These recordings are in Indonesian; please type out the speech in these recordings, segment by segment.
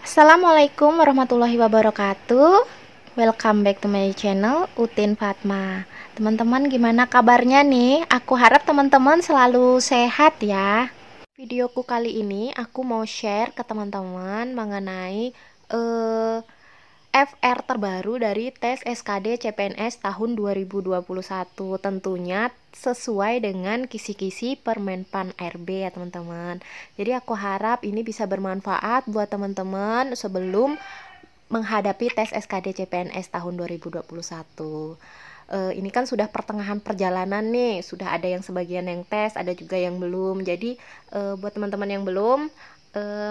Assalamualaikum warahmatullahi wabarakatuh. Welcome back to my channel Utin Fatma. Teman-teman gimana kabarnya nih? Aku harap teman-teman selalu sehat ya. Videoku kali ini aku mau share ke teman-teman mengenai FR terbaru dari tes SKD CPNS tahun 2021. Tentunya sesuai dengan kisi-kisi Permenpan RB ya teman-teman. Jadi aku harap ini bisa bermanfaat buat teman-teman sebelum menghadapi tes SKD CPNS tahun 2021. Ini kan sudah pertengahan perjalanan nih, sudah ada yang sebagian yang tes, ada juga yang belum. Jadi buat teman-teman yang belum,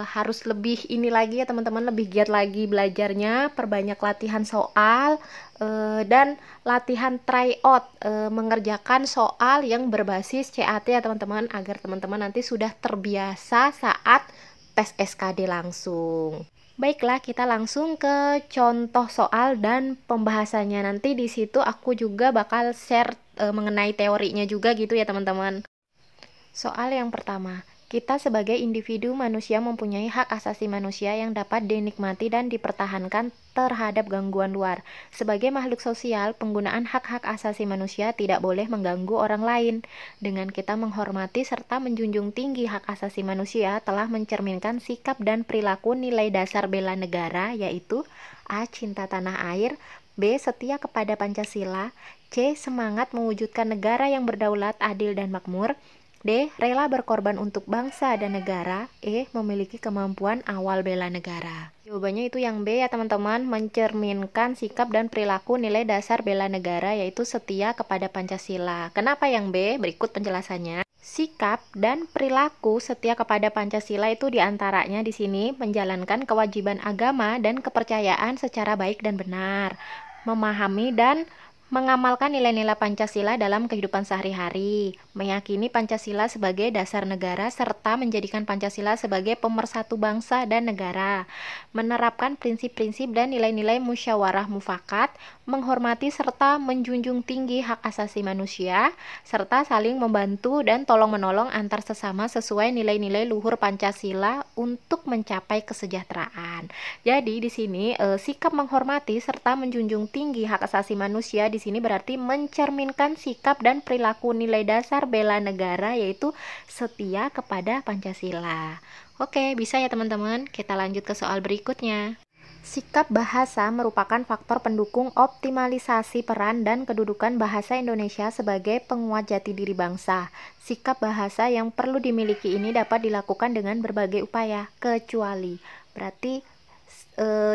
harus lebih ini lagi ya teman-teman, lebih giat lagi belajarnya, perbanyak latihan soal dan latihan tryout, mengerjakan soal yang berbasis CAT ya teman-teman, agar teman-teman nanti sudah terbiasa saat tes SKD langsung. Baiklah, kita langsung ke contoh soal dan pembahasannya. Nanti di situ aku juga bakal share mengenai teorinya juga gitu ya teman-teman. Soal yang pertama, kita sebagai individu manusia mempunyai hak asasi manusia yang dapat dinikmati dan dipertahankan terhadap gangguan luar. Sebagai makhluk sosial, penggunaan hak-hak asasi manusia tidak boleh mengganggu orang lain. Dengan kita menghormati serta menjunjung tinggi hak asasi manusia telah mencerminkan sikap dan perilaku nilai dasar bela negara, yaitu A. Cinta tanah air, B. Setia kepada Pancasila, C. Semangat mewujudkan negara yang berdaulat, adil, dan makmur, D. Rela berkorban untuk bangsa dan negara. E. Memiliki kemampuan awal bela negara. Jawabannya itu yang B ya teman-teman, mencerminkan sikap dan perilaku nilai dasar bela negara, yaitu setia kepada Pancasila. Kenapa yang B? Berikut penjelasannya. Sikap dan perilaku setia kepada Pancasila itu diantaranya di sini menjalankan kewajiban agama dan kepercayaan secara baik dan benar, memahami dan mengamalkan nilai-nilai Pancasila dalam kehidupan sehari-hari, meyakini Pancasila sebagai dasar negara, serta menjadikan Pancasila sebagai pemersatu bangsa dan negara, menerapkan prinsip-prinsip dan nilai-nilai musyawarah mufakat, menghormati serta menjunjung tinggi hak asasi manusia, serta saling membantu dan tolong-menolong antar sesama sesuai nilai-nilai luhur Pancasila untuk mencapai kesejahteraan. Jadi di sini sikap menghormati serta menjunjung tinggi hak asasi manusia di sini berarti mencerminkan sikap dan perilaku nilai dasar bela negara, yaitu setia kepada Pancasila. Oke, bisa ya teman-teman. Kita lanjut ke soal berikutnya. Sikap bahasa merupakan faktor pendukung optimalisasi peran dan kedudukan bahasa Indonesia sebagai penguat jati diri bangsa. Sikap bahasa yang perlu dimiliki ini dapat dilakukan dengan berbagai upaya, kecuali berarti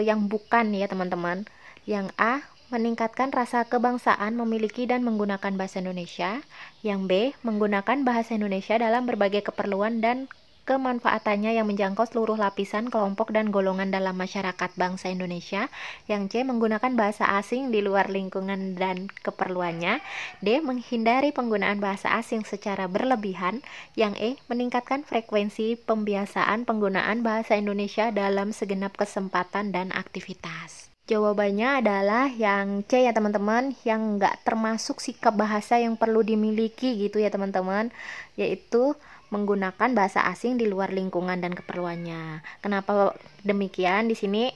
yang bukan ya teman-teman. Yang A, meningkatkan rasa kebangsaan memiliki dan menggunakan bahasa Indonesia. Yang B, menggunakan bahasa Indonesia dalam berbagai keperluan dan kemanfaatannya yang menjangkau seluruh lapisan, kelompok, dan golongan dalam masyarakat bangsa Indonesia. Yang C, menggunakan bahasa asing di luar lingkungan dan keperluannya. D, menghindari penggunaan bahasa asing secara berlebihan. Yang E, meningkatkan frekuensi pembiasaan penggunaan bahasa Indonesia dalam segenap kesempatan dan aktivitas. Jawabannya adalah yang C ya teman-teman, yang nggak termasuk sikap bahasa yang perlu dimiliki gitu ya teman-teman, yaitu menggunakan bahasa asing di luar lingkungan dan keperluannya. Kenapa demikian? Di sini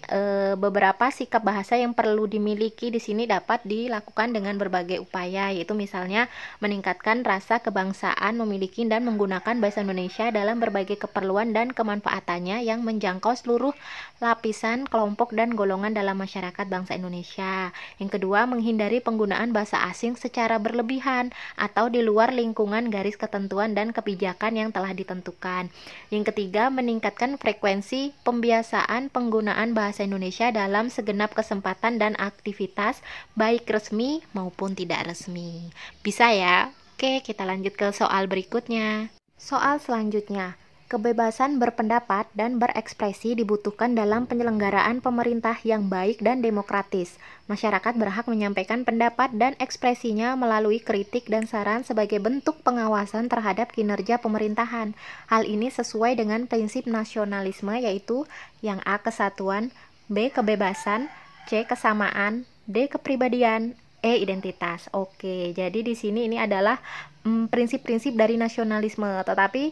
beberapa sikap bahasa yang perlu dimiliki di sini dapat dilakukan dengan berbagai upaya, yaitu misalnya meningkatkan rasa kebangsaan memiliki dan menggunakan bahasa Indonesia dalam berbagai keperluan dan kemanfaatannya yang menjangkau seluruh lapisan, kelompok, dan golongan dalam masyarakat bangsa Indonesia. Yang kedua, menghindari penggunaan bahasa asing secara berlebihan atau di luar lingkungan garis ketentuan dan kebijakan yang telah ditentukan. Yang ketiga, meningkatkan frekuensi pembiasaan penggunaan bahasa Indonesia dalam segenap kesempatan dan aktivitas, baik resmi maupun tidak resmi. Bisa ya? Oke, kita lanjut ke soal berikutnya. Soal selanjutnya. Kebebasan berpendapat dan berekspresi dibutuhkan dalam penyelenggaraan pemerintah yang baik dan demokratis. Masyarakat berhak menyampaikan pendapat dan ekspresinya melalui kritik dan saran sebagai bentuk pengawasan terhadap kinerja pemerintahan. Hal ini sesuai dengan prinsip nasionalisme, yaitu yang A, kesatuan, B, kebebasan, C, kesamaan, D, kepribadian, Identitas. Oke, jadi di sini ini adalah prinsip-prinsip dari nasionalisme, tetapi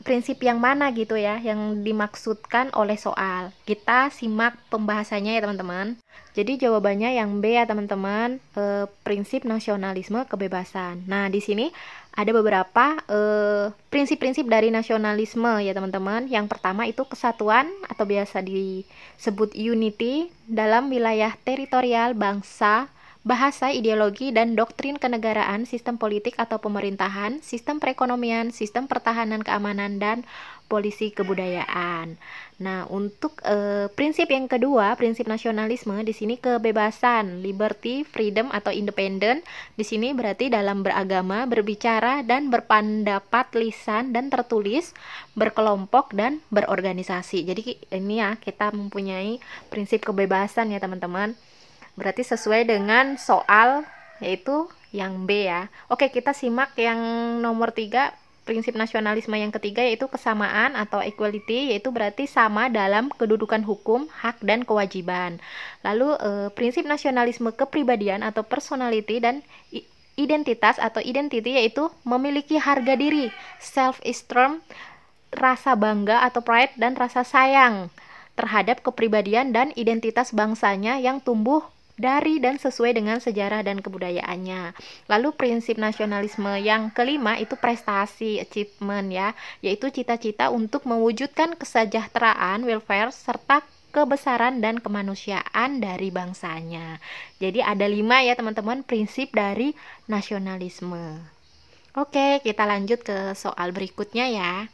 prinsip yang mana gitu ya yang dimaksudkan oleh soal. Kita simak pembahasannya ya teman-teman. Jadi jawabannya yang B ya teman-teman, prinsip nasionalisme kebebasan. Nah, di sini ada beberapa prinsip-prinsip dari nasionalisme ya teman-teman. Yang pertama itu kesatuan atau biasa disebut unity dalam wilayah teritorial bangsa, bahasa, ideologi, dan doktrin kenegaraan, sistem politik atau pemerintahan, sistem perekonomian, sistem pertahanan keamanan, dan polisi kebudayaan. Nah, untuk prinsip yang kedua, prinsip nasionalisme, di sini kebebasan, liberty, freedom, atau independent. Di sini berarti dalam beragama, berbicara, dan berpendapat lisan dan tertulis, berkelompok, dan berorganisasi. Jadi ini ya, kita mempunyai prinsip kebebasan ya teman-teman. Berarti sesuai dengan soal, yaitu yang B ya. Oke, kita simak yang nomor 3, prinsip nasionalisme yang ketiga, yaitu kesamaan atau equality, yaitu berarti sama dalam kedudukan hukum, hak, dan kewajiban. Lalu prinsip nasionalisme kepribadian atau personality dan identitas atau identity, yaitu memiliki harga diri, self-esteem, rasa bangga atau pride, dan rasa sayang terhadap kepribadian dan identitas bangsanya yang tumbuh dari dan sesuai dengan sejarah dan kebudayaannya. Lalu prinsip nasionalisme yang kelima itu prestasi, achievement ya, yaitu cita-cita untuk mewujudkan kesejahteraan, welfare, serta kebesaran dan kemanusiaan dari bangsanya. Jadi ada 5 ya teman-teman prinsip dari nasionalisme. Oke, kita lanjut ke soal berikutnya ya.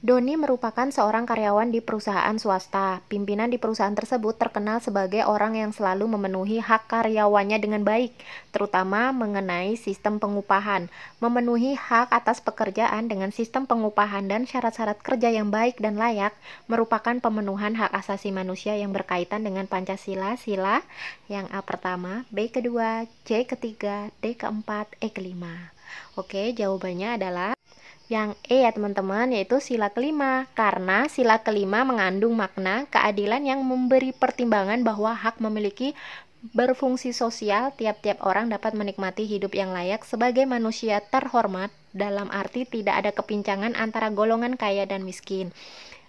Doni merupakan seorang karyawan di perusahaan swasta. Pimpinan di perusahaan tersebut terkenal sebagai orang yang selalu memenuhi hak karyawannya dengan baik, terutama mengenai sistem pengupahan. Memenuhi hak atas pekerjaan dengan sistem pengupahan dan syarat-syarat kerja yang baik dan layak merupakan pemenuhan hak asasi manusia yang berkaitan dengan Pancasila, sila yang A pertama, B kedua, C ketiga, D keempat, E kelima. Oke, jawabannya adalah yang E ya teman-teman, yaitu sila kelima. Karena sila kelima mengandung makna keadilan yang memberi pertimbangan bahwa hak memiliki berfungsi sosial, tiap-tiap orang dapat menikmati hidup yang layak sebagai manusia terhormat, dalam arti tidak ada kepincangan antara golongan kaya dan miskin.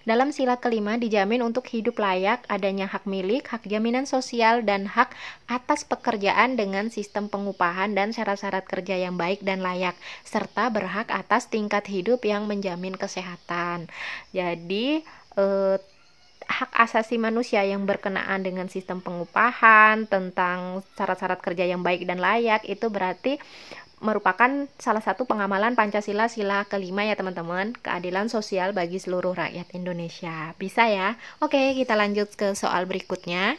Dalam sila kelima dijamin untuk hidup layak, adanya hak milik, hak jaminan sosial, dan hak atas pekerjaan dengan sistem pengupahan dan syarat-syarat kerja yang baik dan layak, serta berhak atas tingkat hidup yang menjamin kesehatan. Jadi, hak asasi manusia yang berkenaan dengan sistem pengupahan, tentang syarat-syarat kerja yang baik dan layak, itu berarti merupakan salah satu pengamalan Pancasila sila kelima ya teman-teman, keadilan sosial bagi seluruh rakyat Indonesia. Bisa ya? Oke, kita lanjut ke soal berikutnya.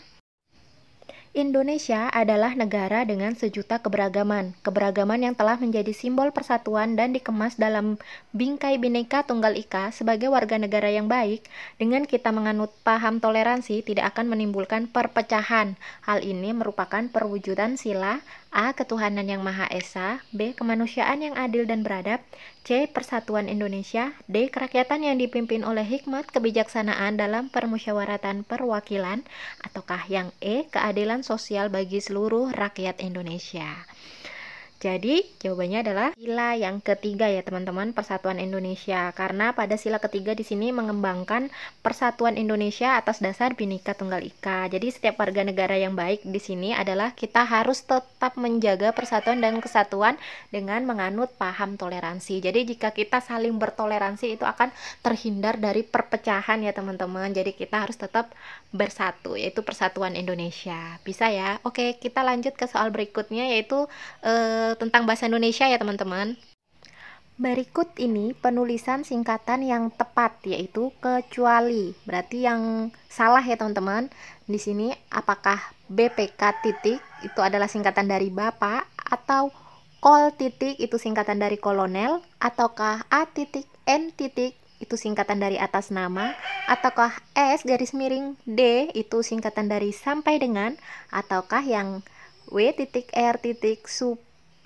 Indonesia adalah negara dengan sejuta keberagaman. Keberagaman yang telah menjadi simbol persatuan dan dikemas dalam bingkai Bhinneka Tunggal Ika sebagai warga negara yang baik. Dengan kita menganut paham toleransi tidak akan menimbulkan perpecahan. Hal ini merupakan perwujudan sila A. Ketuhanan yang Maha Esa, B. Kemanusiaan yang adil dan beradab, C. Persatuan Indonesia, D. Kerakyatan yang dipimpin oleh hikmat kebijaksanaan dalam permusyawaratan perwakilan, ataukah yang E. Keadilan sosial bagi seluruh rakyat Indonesia. Jadi jawabannya adalah sila yang ketiga ya teman-teman, Persatuan Indonesia. Karena pada sila ketiga di sini mengembangkan Persatuan Indonesia atas dasar Bhinneka Tunggal Ika. Jadi setiap warga negara yang baik di sini adalah kita harus tetap menjaga persatuan dan kesatuan dengan menganut paham toleransi. Jadi jika kita saling bertoleransi itu akan terhindar dari perpecahan ya teman-teman. Jadi kita harus tetap bersatu, yaitu Persatuan Indonesia. Bisa ya? Oke, kita lanjut ke soal berikutnya, yaitu tentang bahasa Indonesia ya teman-teman. Berikut ini penulisan singkatan yang tepat, yaitu kecuali. Berarti yang salah ya teman-teman. Di sini apakah BPK titik itu adalah singkatan dari Bapak, atau Kol titik itu singkatan dari kolonel, ataukah A titik N titik itu singkatan dari atas nama, ataukah S garis miring D itu singkatan dari sampai dengan, ataukah yang W titik R titik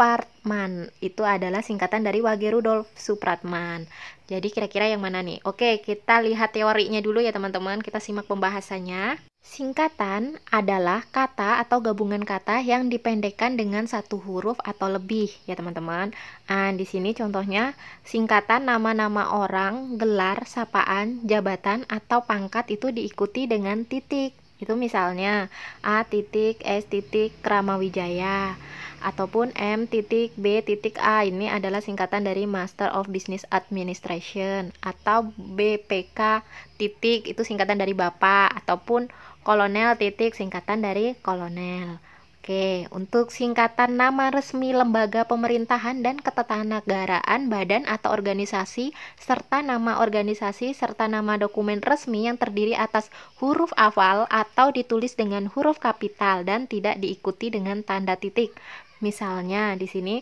Supratman. Itu adalah singkatan dari Wage Rudolf Supratman. Jadi kira-kira yang mana nih? Oke, kita lihat teorinya dulu ya teman-teman. Kita simak pembahasannya. Singkatan adalah kata atau gabungan kata yang dipendekkan dengan satu huruf atau lebih ya teman-teman. Nah, di sini contohnya singkatan nama-nama orang, gelar, sapaan, jabatan atau pangkat itu diikuti dengan titik. Itu misalnya A titik S titik Kramawijaya ataupun M titik B titik A, ini adalah singkatan dari Master of Business Administration, atau BPK titik itu singkatan dari Bapak, ataupun Kolonel titik singkatan dari Kolonel. Oke, untuk singkatan nama resmi lembaga pemerintahan dan ketatanegaraan, badan atau organisasi, serta nama organisasi, serta nama dokumen resmi yang terdiri atas huruf hafal atau ditulis dengan huruf kapital dan tidak diikuti dengan tanda titik. Misalnya di sini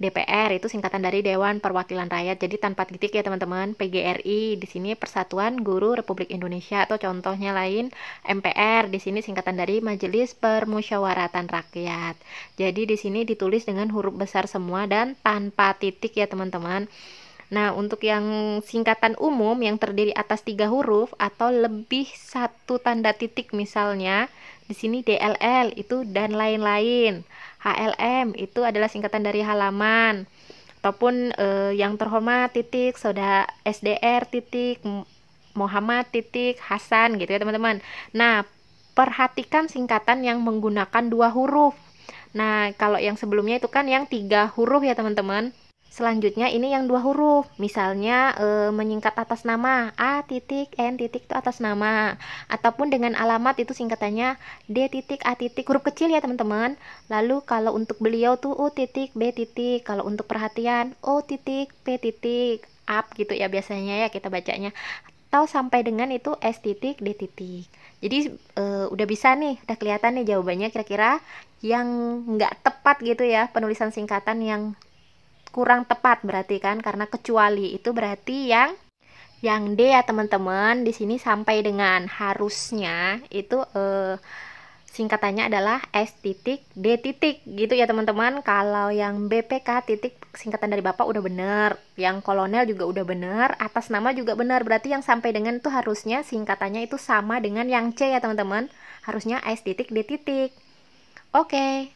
DPR itu singkatan dari Dewan Perwakilan Rakyat, jadi tanpa titik ya teman-teman. PGRI di sini Persatuan Guru Republik Indonesia, atau contohnya lain MPR di sini singkatan dari Majelis Permusyawaratan Rakyat. Jadi di sini ditulis dengan huruf besar semua dan tanpa titik ya teman-teman. Nah, untuk yang singkatan umum yang terdiri atas 3 huruf atau lebih satu tanda titik, misalnya di sini DLL itu dan lain-lain. HLM itu adalah singkatan dari halaman, ataupun yang terhormat titik saudara SDR titik Muhammad titik Hasan gitu ya teman-teman. Nah, perhatikan singkatan yang menggunakan 2 huruf. Nah, kalau yang sebelumnya itu kan yang 3 huruf ya teman-teman. Selanjutnya ini yang 2 huruf, misalnya menyingkat atas nama A titik N titik itu atas nama, ataupun dengan alamat itu singkatannya D titik A titik, huruf kecil ya teman-teman. Lalu kalau untuk beliau tuh U titik B titik, kalau untuk perhatian O titik P titik, up gitu ya biasanya ya kita bacanya, atau sampai dengan itu S titik D titik. Jadi udah bisa nih, udah kelihatan nih jawabannya kira-kira yang nggak tepat gitu ya, penulisan singkatan yang kurang tepat berarti kan, karena kecuali itu berarti yang D ya teman-teman. Di sini sampai dengan harusnya itu singkatannya adalah S titik D titik gitu ya teman-teman. Kalau yang BPK titik singkatan dari Bapak udah bener, yang kolonel juga udah bener, atas nama juga bener, berarti yang sampai dengan itu harusnya singkatannya itu sama dengan yang C ya teman-teman, harusnya S titik D titik. Oke.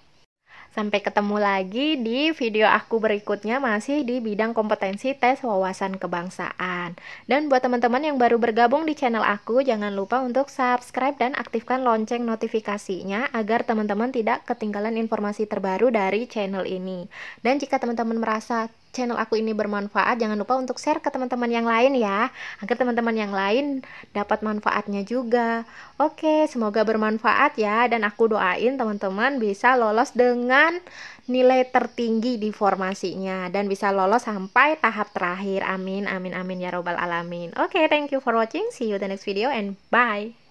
Sampai ketemu lagi di video aku berikutnya, masih di bidang kompetensi tes wawasan kebangsaan. Dan buat teman-teman yang baru bergabung di channel aku, jangan lupa untuk subscribe dan aktifkan lonceng notifikasinya agar teman-teman tidak ketinggalan informasi terbaru dari channel ini. Dan jika teman-teman merasa channel aku ini bermanfaat, jangan lupa untuk share ke teman-teman yang lain ya, agar teman-teman yang lain dapat manfaatnya juga. Oke, semoga bermanfaat ya, dan aku doain teman-teman bisa lolos dengan nilai tertinggi di formasinya dan bisa lolos sampai tahap terakhir. Amin amin amin ya robbal alamin. Oke, thank you for watching, see you the next video and bye.